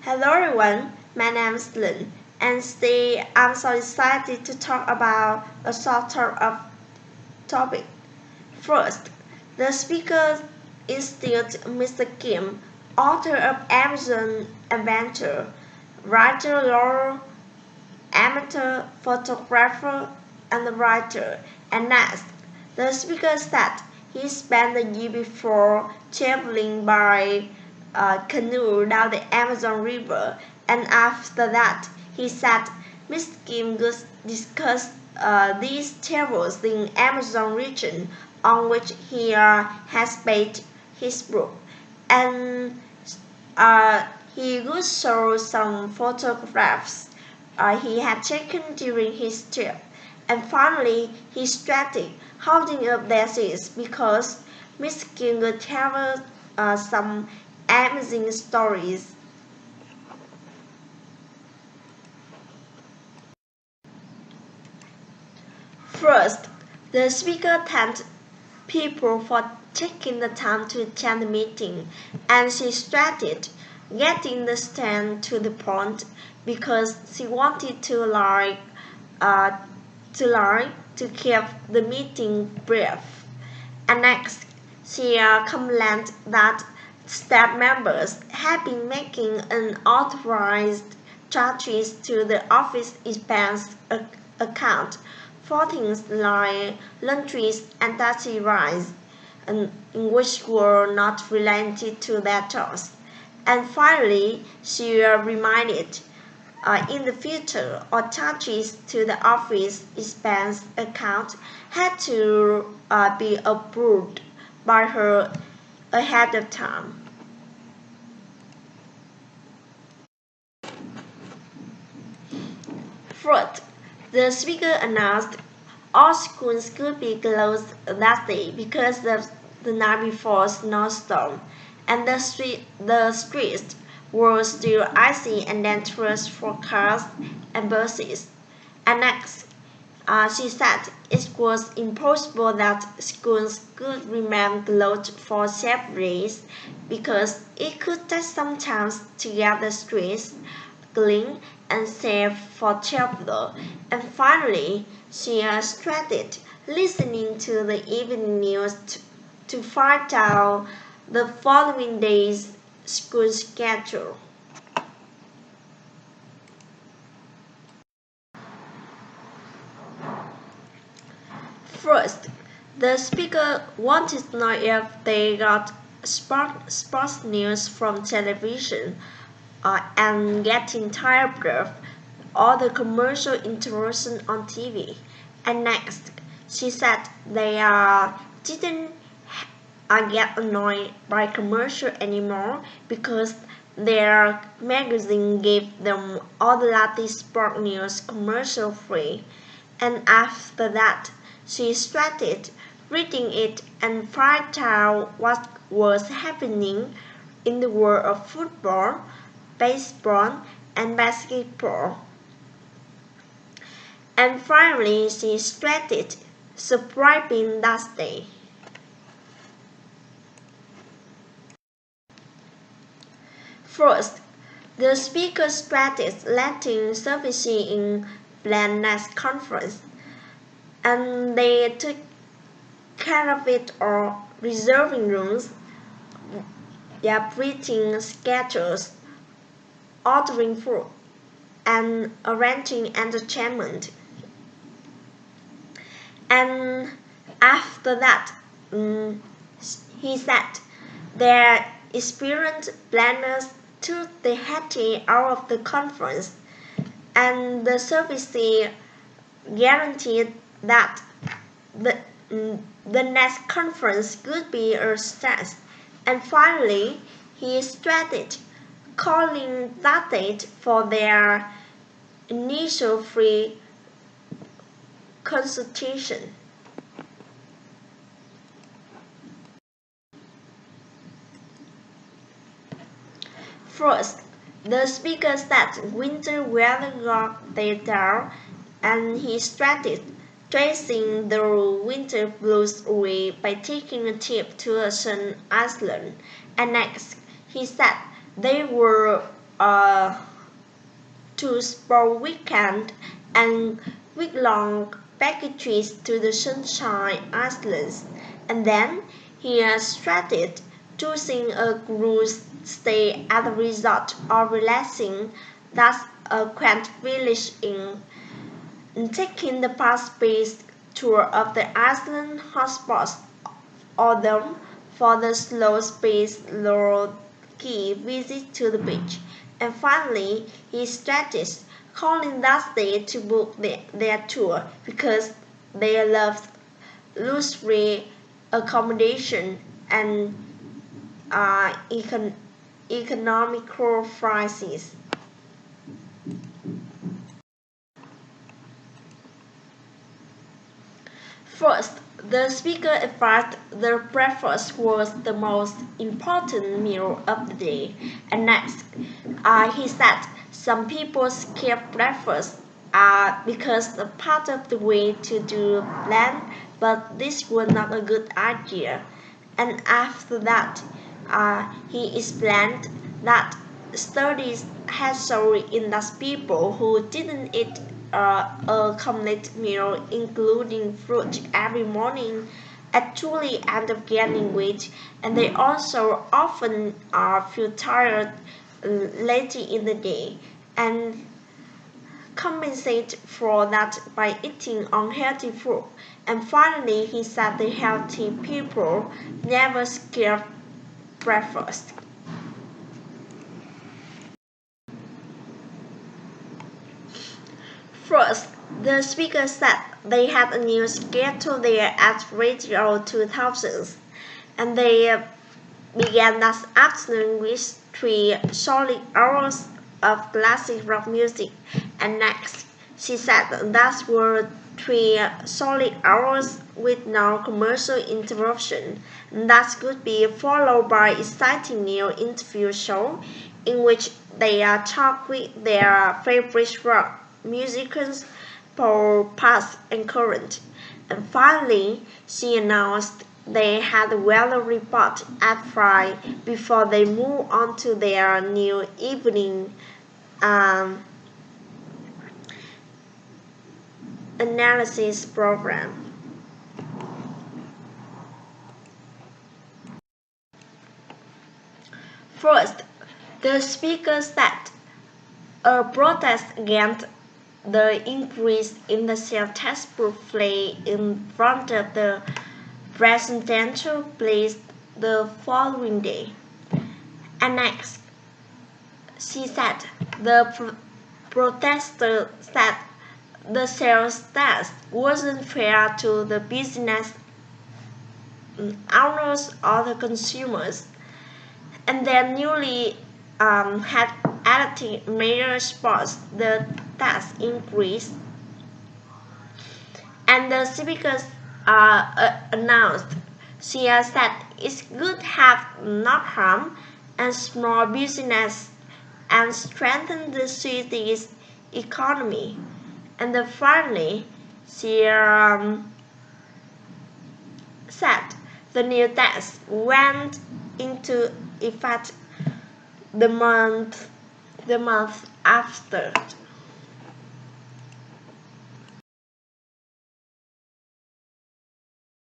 Hello everyone, my name is Lynn, and today I'm so excited to talk about a sort of topic. First, the speaker is still Mr. Kim, author of Amazon Adventure, writer, lawyer, amateur photographer, and writer. And next, the speaker said he spent the year before traveling by canoe down the Amazon River, and after that, he said Mr. Kim discussed these travels in Amazon region on which he has based his book, and he would show some photographs he had taken during his trip. And finally, he started holding up their seats because Miss Kim would tell some amazing stories. First, the speaker thanked people for taking the time to attend the meeting, and she started getting the stand to the point because she wanted uh, to keep the meeting brief. And next, she complained that staff members had been making unauthorized charges to the office expense account for things like laundries and taxi rides, which were not related to their jobs. And finally, she reminded in the future, all charges to the office expense account had to be approved by her ahead of time. Fourth, the speaker announced all schools could be closed that day because of the night before snowstorm, and the streets were still icy and dangerous for cars and buses. And next, she said it was impossible that schools could remain closed for several days because it could take some time to get the streets clean and safe for travel. And finally, she started listening to the evening news to find out the following day's school schedule. First, the speaker wanted to know if they got sports news from television and getting tired of all the commercial interruption on TV. And next, she said they didn't get annoyed by commercial anymore because their magazine gave them all the latest sport news commercial free. And after that, she started reading it and find out what was happening in the world of football, baseball, and basketball. And finally, she started subscribing that day. First, the speaker started letting services in Planet's conference, and they took care of it or reserving rooms, their breathing schedules, ordering food, and arranging entertainment. And after that, he said their experienced planners took the happy out of the conference, and the service guaranteed that the, the next conference could be a success. And finally, he started calling that date for their initial free consultation. First, the speaker said winter weather got their down, and he started chasing the winter blues away by taking a trip to a sun island. And next, he said they were uh, to sport weekend and week-long packages to the Sunshine Islands, and then he started choosing a cruise stay at a resort or relaxing. That's a quaint village in taking the fast-paced tour of the island hotspots or them for the slow-paced low-key visit to the beach. And finally, he started calling that day to book their tour because they loved luxury accommodation and economical prices. First, the speaker advised the breakfast was the most important meal of the day, and next, he said some people skip breakfast because the part of the way to do plan, but this was not a good idea. And after that, he explained that studies had shown in that people who didn't eat a complete meal, including fruit, every morning, actually end up gaining weight, and they also often feel tired later in the day and compensate for that by eating unhealthy food. And finally, he said the healthy people never skip breakfast. First, the speaker said they had a new schedule there at Radio 2000, and they began that afternoon with 3 solid hours of classic rock music, and next, she said that were 3 solid hours with no commercial interruption. That could be followed by exciting new interview show in which they talk with their favorite rock musicians for past and current. And finally, she announced they had a weather report at 5 before they move on to their new evening um, analysis program. First, the speaker said a protest against the increase in the sales tax play in front of the presidential place the following day. And next, she said the protester said the sales tax wasn't fair to the business owners or the consumers, and their newly had added major sports the tax increase. And the speakers announced she said it could have not harm and small business and strengthen the city's economy. And then finally, she said the new tax went into effect the month after.